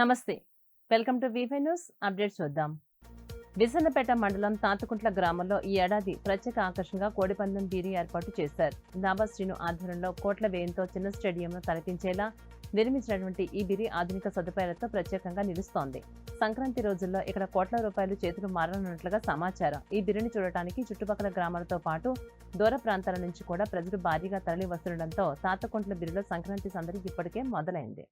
నమస్తే, welcome to వీవై news update. చూద్దాం. విసన్నపేట మండలం తాతకుంట్ల గ్రామంలో ఈ ఏడాది ప్రత్యేక ఆకర్షణగా కోడిపందెం బీరీ ఏర్పాటు చేశారు. దాబా శ్రీను ఆధ్వర్యంలో కోట్ల వ్యయంతో చిన్న స్టేడియంను తలపించేలా నిర్మించినటువంటి ఈ బిరి ఆధునిక సదుపాయాలతో ప్రత్యేకంగా నిలుస్తోంది. సంక్రాంతి రోజుల్లో ఇక్కడ కోట్ల రూపాయలు చేతులు మారనున్నట్లుగా సమాచారం. ఈ బిరిని చూడటానికి చుట్టుపక్కల గ్రామాలతో పాటు దూర ప్రాంతాల నుంచి కూడా ప్రజలు భారీగా తరలి వస్తుండటంతో తాతకుంట్ల బిరిలో సంక్రాంతి సందడి ఇప్పటికే మొదలైంది.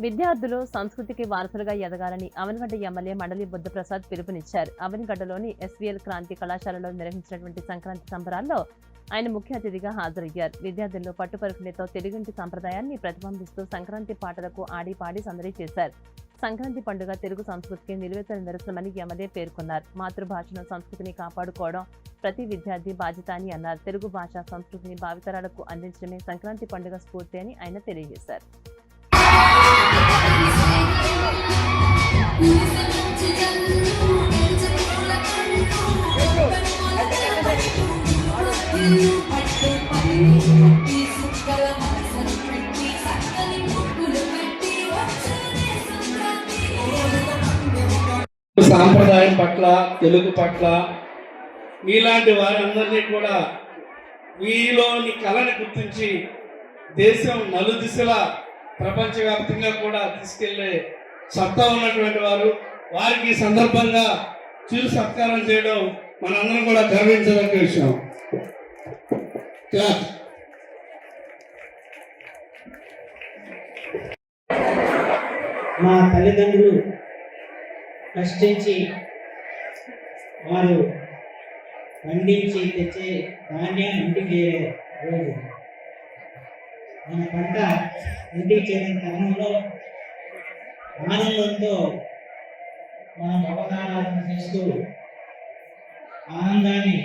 విద్యార్థులు సంస్కృతికి వారసులుగా ఎదగాలని అవనిగడ్డ ఎమ్మెల్యే మండలి బుద్ధప్రసాద్ పిలుపునిచ్చారు. అవనిగడ్డలోని ఎస్వీఎల్ క్రాంతి కళాశాలలో నిర్వహించినటువంటి సంక్రాంతి సంబరాల్లో ఆయన ముఖ్య అతిథిగా హాజరయ్యారు. విద్యార్థుల్లో పట్టుపరుకులతో తెలుగింటి సంప్రదాయాన్ని ప్రతిబింబిస్తూ సంక్రాంతి పాటలకు ఆడి పాడి సందడి చేశారు. సంక్రాంతి పండుగ తెలుగు సంస్కృతికి నిలువెత్తల నిరసనమని ఎమ్మెల్యే పేర్కొన్నారు. మాతృభాషను సంస్కృతిని కాపాడుకోవడం ప్రతి విద్యార్థి బాధ్యత అని అన్నారు. తెలుగు భాష సంస్కృతిని భావితరాలకు అందించడమే సంక్రాంతి పండుగ స్ఫూర్తి అని ఆయన తెలియజేశారు. సాంప్రదాయం పట్ల, తెలుగు పట్ల మీలాంటి వారందరినీ కూడా మీలోని కళని గుర్తించి దేశం నలుదిశలా ప్రపంచవ్యాప్తంగా కూడా తీసుకెళ్లే సత్తా ఉన్నటువంటి వారు. వారికి ఈ సందర్భంగా చిరు సత్కారం చేయడం మనందరం కూడా గర్వించదగ్గ విషయం. మా తల్లిదండ్రులు కష్టించి వారు పండించి తెచ్చే ధాన్యం ఇంటికి రోజు మన పంట ఇంటికి చేరిన తరుణంలో ఆనందంతో మనం అవతారాలను చేస్తూ ఆనందాన్ని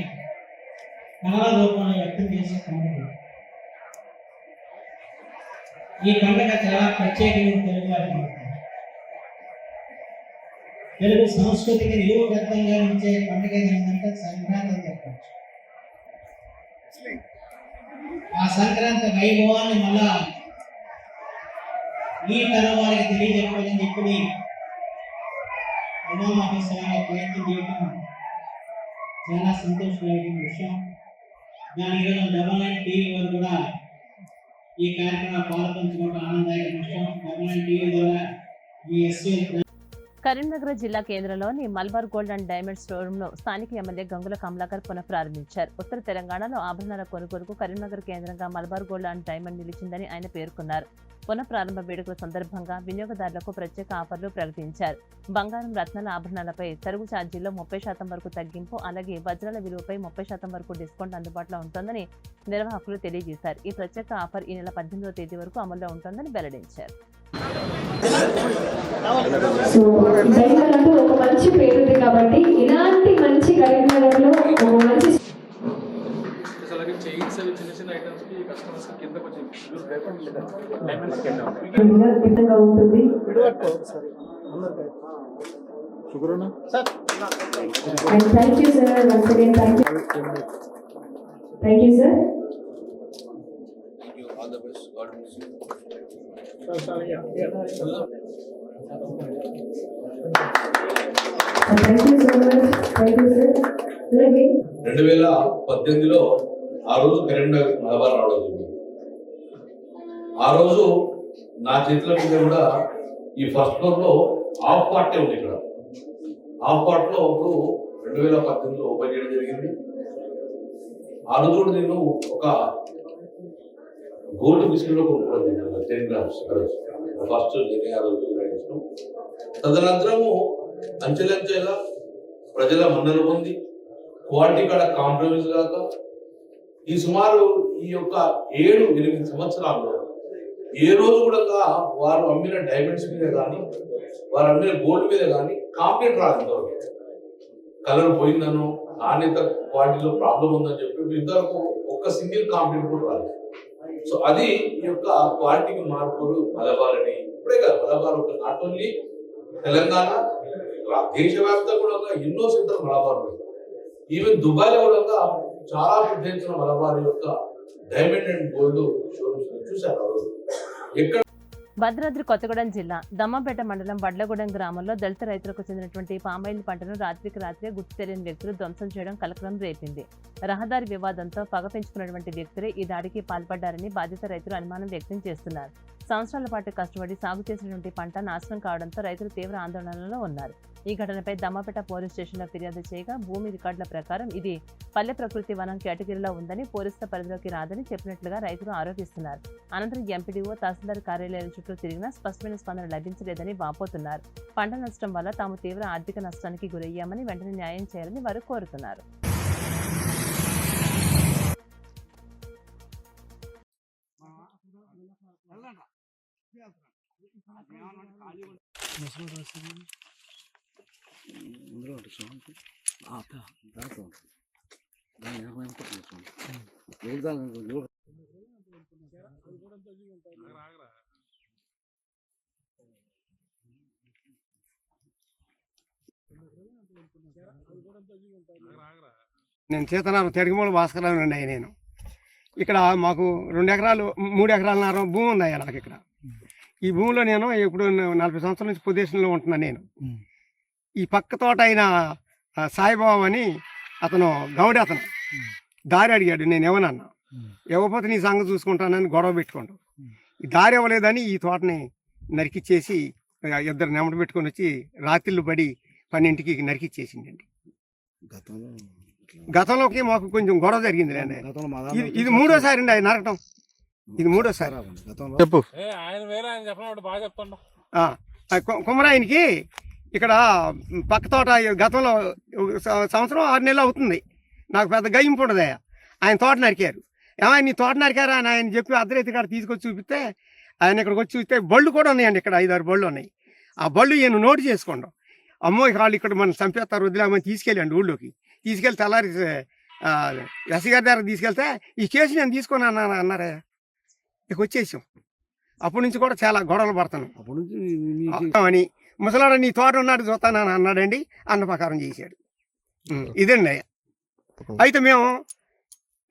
కళల రూపంలో వ్యక్తం చేసే పండుగ. ఈ పండుగ చాలా ప్రత్యేకమైన తెలుగు వారి పండుగ. తెలుగు సంస్కృతికి నిలువబద్ధంగా ఉంచే పండుగ ఏంటంటే సంక్రాంతి చెప్పచ్చు. ఆ సంక్రాంతి వైభవాన్ని మళ్ళా ఈ తరం వారికి తెలియజెప్పాలని చెప్పి ఉమామహేశ్వరంగా ప్రయత్నం చేయడం చాలా సంతోషకరమైన విషయం. దాని ఈరోజు డబల్9 టీవీ వారు కూడా ఈ కార్యక్రమం పాల్పంచుకోవడం ఆనందదాయక విషయం. డబల్9 టీవీ ద్వారా ఈ ఎస్వీఎల్ కరీంనగర్ జిల్లా కేంద్రంలోని మల్బార్ గోల్డ్ అండ్ డైమండ్ స్టోరూమ్ ను స్థానిక ఎమ్మెల్యే గంగుల కమలాకర్ పునఃప్రారంభించారు. ఉత్తర తెలంగాణలో ఆభరణాల కొనుగోలుకు కరీంనగర్ కేంద్రంగా మల్బార్ గోల్డ్ అండ్ డైమండ్ నిలిచిందని ఆయన పేర్కొన్నారు. పునఃప్రారంభ వేడుకల సందర్భంగా వినియోగదారులకు ప్రత్యేక ఆఫర్లు ప్రకటించారు. బంగారం, రత్నాల ఆభరణాలపై తరుగు ఛార్జీల్లో 30% వరకు తగ్గింపు, అలాగే వజ్రాల విలువపై 30% వరకు డిస్కౌంట్ అందుబాటులో ఉంటుందని నిర్వాహకులు తెలియజేశారు. ఈ ప్రత్యేక ఆఫర్ ఈ నెల 18వ తేదీ వరకు అమల్లో ఉంటుందని వెల్లడించారు. సో కరీంనగర్ అంటూ ఒక మంచి పేరు ఉంది కాబట్టి ఇలాంటి మంచి కరీంనగర్లో ఒక మంచి విధంగా ఉంటుంది. And thank you sir, once again thank you sir. Thank you so much. Thank you, sir. 2018లో ఆ రోజు కరీంనగర్ మలబార్ రావడం జరిగింది. ఆ రోజు నా చేతుల మీద కూడా ఈ ఫస్ట్ ఫ్లోర్ లో హాఫ్ పార్టీ ఉంది. ఇక్కడ హాఫ్ పార్ట్ లో ఇప్పుడు 2018లో ఓపెన్ చేయడం జరిగింది. ఆ రోజు కూడా నేను ఒక గోల్డ్ బిస్కెట్ కొనుక్కోవడం జరిగింది 10 grams ఫస్ట్ ఆ రోజు నిర్వహించడం. తదనంతరము అంచెలంచెగా ప్రజల మన్నలు పొంది క్వాలిటీ కాడ కాంప్రమైజ్ కాక ఈ సుమారు ఈ యొక్క 7-8 సంవత్సరాల్లో ఏ రోజు కూడా వారు అమ్మిన డైమండ్స్ మీద కానీ వారు అమ్మిన గోల్డ్ మీద కానీ కాంప్లైంట్ రాలేదు. కలర్ పోయిందనో నాణ్యత క్వాలిటీలో ప్రాబ్లం ఉందని చెప్పి ఇంతవరకు ఒక్క సింగిల్ కాంప్లైంట్ కూడా రాలేదు. సో అది ఈ యొక్క క్వాలిటీకి మార్పులు మలబార్ అని ఇప్పుడే కాదు, మలబార్ ఒక నాట్ ఓన్లీ తెలంగాణ దేశవ్యాప్తంగా కూడా ఎన్నో సెంటర్ మలబార్ ఉన్నాయి. ఈవెన్ దుబాయ్లో కూడా చాలా పెద్ద ఎత్తున మలబార్ యొక్క డైమండ్ అండ్ గోల్డ్ షోరూమ్స్ చూశారు. ఎక్కడ భద్రాద్రి కొత్తగూడెం జిల్లా దమ్మపేట మండలం వడ్లగూడెం గ్రామంలో దళిత రైతులకు చెందినటువంటి పామాయిల్ పంటను రాత్రికి రాత్రే గుర్తు తెలియని వ్యక్తులు ధ్వంసం చేయడం కలకలం రేపింది. రహదారి వివాదంతో పగ పెంచుకున్నటువంటి వ్యక్తులే ఈ దాడికి పాల్పడ్డారని బాధిత రైతులు అనుమానం వ్యక్తం చేస్తున్నారు. సంవత్సరాల పాటు కష్టపడి సాగు చేసినటువంటి పంట నాశనం కావడంతో రైతులు తీవ్ర ఆందోళనలో ఉన్నారు. ఈ ఘటనపై దమ్మపేట పోలీస్ స్టేషన్లో ఫిర్యాదు చేయగా భూమి రికార్డుల ప్రకారం ఇది పల్లె ప్రకృతి వనం కేటగిరీలో ఉందని, పోలీసుల పరిధిలోకి రాదని చెప్పినట్లుగా రైతులు ఆరోపిస్తున్నారు. అనంతరం ఎంపీడీఓ తహసీల్దార్ కార్యాలయాల చుట్టూ తిరిగినా స్పష్టమైన స్పందన లభించలేదని వాపోతున్నారు. పంట నష్టం వల్ల తాము తీవ్ర ఆర్థిక నష్టానికి గురయ్యామని వెంటనే న్యాయం చేయాలని వారు కోరుతున్నారు. నేను చేతనారు తెడగమూల భాస్కరరావు అండి. నేను ఇక్కడ మాకు 2 ఎకరాలు 3 ఎకరాలన్నర భూమి ఉందయ్యా నాకు. ఇక్కడ ఈ భూమిలో నేను ఇప్పుడు 40 సంవత్సరాల నుంచి పొజిషన్లో ఉంటున్నాను. నేను ఈ పక్క తోట అయిన సాయిబాబు అని అతను గౌడి, అతను దారి అడిగాడు. నేను ఇవ్వనన్నా, ఇవ్వకపోతే నీ సంగతి చూసుకుంటానని గొడవ పెట్టుకోండు. ఈ దారి ఇవ్వలేదని ఈ తోటని నరికిచ్చేసి 2 నెమట పెట్టుకొని వచ్చి రాత్రిళ్ళు పడి 12కి నరికిచ్చేసిందండి. గతంలోకి మాకు కొంచెం గొడవ జరిగింది. ఇది 3వసారి అండి ఆయన నరకటం. ఇది 3వసారి. చెప్పు. కుమరాయనికి ఇక్కడ పక్క తోట గతంలో సంవత్సరం 6 నెలలు అవుతుంది. నాకు పెద్ద గయింపు ఉండదు. ఆయన తోట నరికారు. ఏమైనా నీ తోట నరికారా అని ఆయన చెప్పి అర్ధరైతే కాడ తీసుకొచ్చి చూపిస్తే ఆయన ఇక్కడికి వచ్చి చూస్తే బళ్ళు కూడా ఉన్నాయండి. ఇక్కడ 5-6 బళ్ళు ఉన్నాయి. ఆ బళ్ళు ఈయన నోటు చేసుకోండి. అమ్మో వాళ్ళు ఇక్కడ మనం చంపేస్తారు వదిలేమని తీసుకెళ్ళండి ఊళ్ళోకి. తీసుకెళ్తే తెల్లారి ఎస్సీ గారి దగ్గర తీసుకెళ్తే ఈ కేసు నేను తీసుకొని అన్నారే. ఇక వచ్చేసాం. అప్పటి నుంచి కూడా చాలా గొడవలు పడతాను అని. ముసలాడు నీ తోట ఉన్నాడు చూస్తానని అన్నాడండి. అన్న ప్రకారం చేశాడు. ఇదండి. అయితే మేము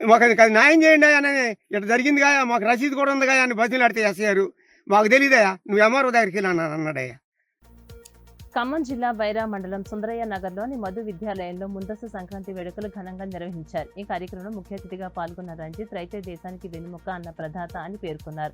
మాకు అది న్యాయం చేయండి అని ఇట్లా జరిగింది కదా, మాకు రసీదు కూడా ఉంది కదా అని బదిలాడితే ఎస్ఐ మాకు తెలియదయా, నువ్వు ఎంఆర్ఓ దగ్గరికి వెళ్ళి అన్నాడయ్యా. ఖమ్మం జిల్లా వైరా మండలం సుందరయ్య నగర్లోని మధు విద్యాలయంలో ముందస్తు సంక్రాంతి వేడుకలు ఘనంగా నిర్వహించారు. ఈ కార్యక్రమంలో ముఖ్య అతిథిగా పాల్గొన్న రంజిత్ రైతే దేశానికి వెన్నెముక అన్న ప్రదాత అని పేర్కొన్నారు.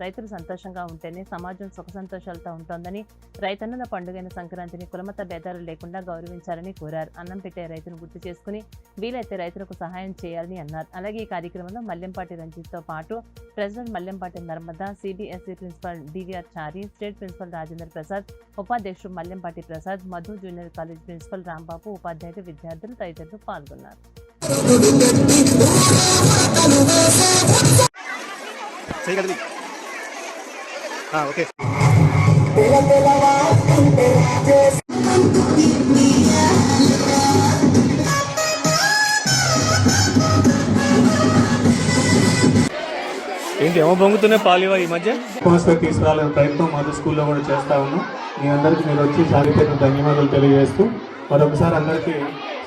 రైతులు సంతోషంగా ఉంటేనే సమాజం సుఖ సంతోషాలతో ఉంటోందని, రైతన్నుల పండుగైన సంక్రాంతిని కులమత భేదాలు లేకుండా గౌరవించాలని కోరారు. అన్నం పెట్టే రైతును గుర్తు చేసుకుని వీలైతే రైతులకు సహాయం చేయాలని అన్నారు. అలాగే ఈ కార్యక్రమంలో మల్లెంపాటి రంజిత్తో పాటు president Mallempati Narmada, CBSE principal DVR Chari, state principal Rajendra Prasad, ఉపాధ్యక్షుడు Mallempati Prasad, Madhu junior college principal Rambabu, ఉపాధ్యాయులు, విద్యార్థులు తదితరులు పాల్గొన్నారు. ఏంటి ఏమో పొంగుతున్నాయి పాలివా ఈ మధ్య తీసుకురావాలని ప్రయత్నం మా స్కూల్లో కూడా చేస్తా ఉన్నాం. మీ అందరికీ మీరు వచ్చి సాగితే ధన్యవాదాలు తెలియజేస్తూ మరొకసారి అందరికీ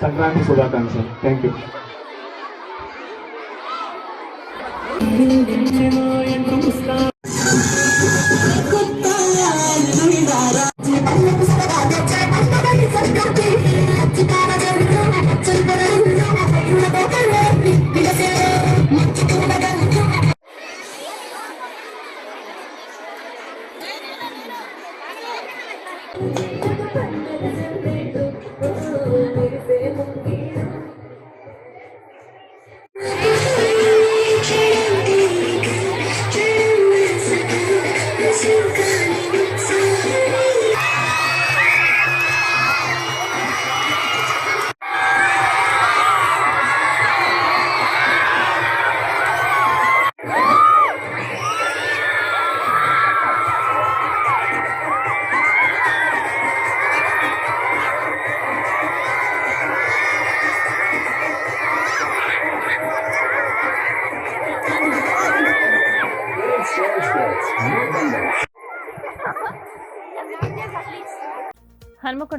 సంక్రాంతి శుభాకాంక్షలు. Thank you.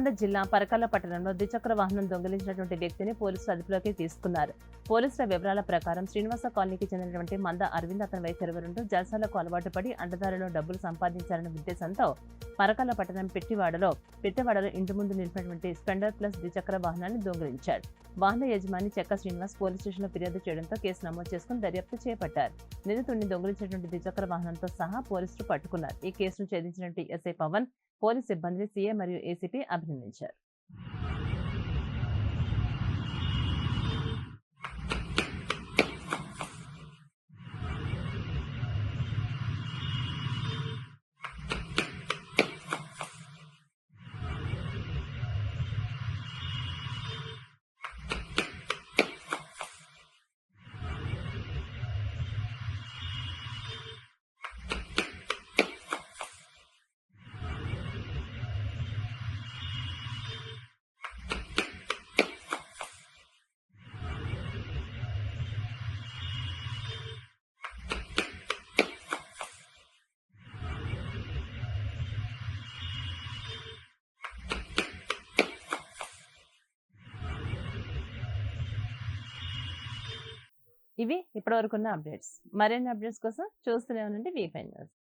హనుమకొండ జిల్లా పరకాల పట్టణంలో ద్విచక్ర వాహనం దొంగిలించినటువంటి వ్యక్తిని పోలీసులు అదుపులోకి తీసుకున్నారు. పోలీసుల వివరాల ప్రకారం శ్రీనివాస కాలనీకి చెందినటువంటి మంద అరవింద్ అతని వయసు 22 జల్సాలకు అలవాటు పడి అండదారిలో డబ్బులు సంపాదించాలనే ఉద్దేశంతో పరకాల పట్టణం పెట్టివాడలో ఇంటి ముందు నిలిపినటువంటి స్ప్లెండర్ ప్లస్ ద్విచక్ర వాహనాన్ని దొంగిలించాడు. వాహన యజమాని చెక్క శ్రీనివాస్ పోలీస్ స్టేషన్లో ఫిర్యాదు చేయడంతో కేసు నమోదు చేసుకుని దర్యాప్తు చేపట్టారు. నిందితుడిని దొంగిలించినటువంటి ద్విచక్ర వాహనంతో సహా పోలీసులు పట్టుకున్నారు. ఈ కేసును ఛేదించినటువంటి ఎస్ఐ పవన్ పోలీస్ సిబ్బందిని సీఏ మరియు ఏసీపీ అభినందించారు. ఇవి ఇప్పటివరకున్న అప్డేట్స్. మరిన్ని అప్డేట్స్ కోసం చూస్తూనే ఉండండి వి5 న్యూస్.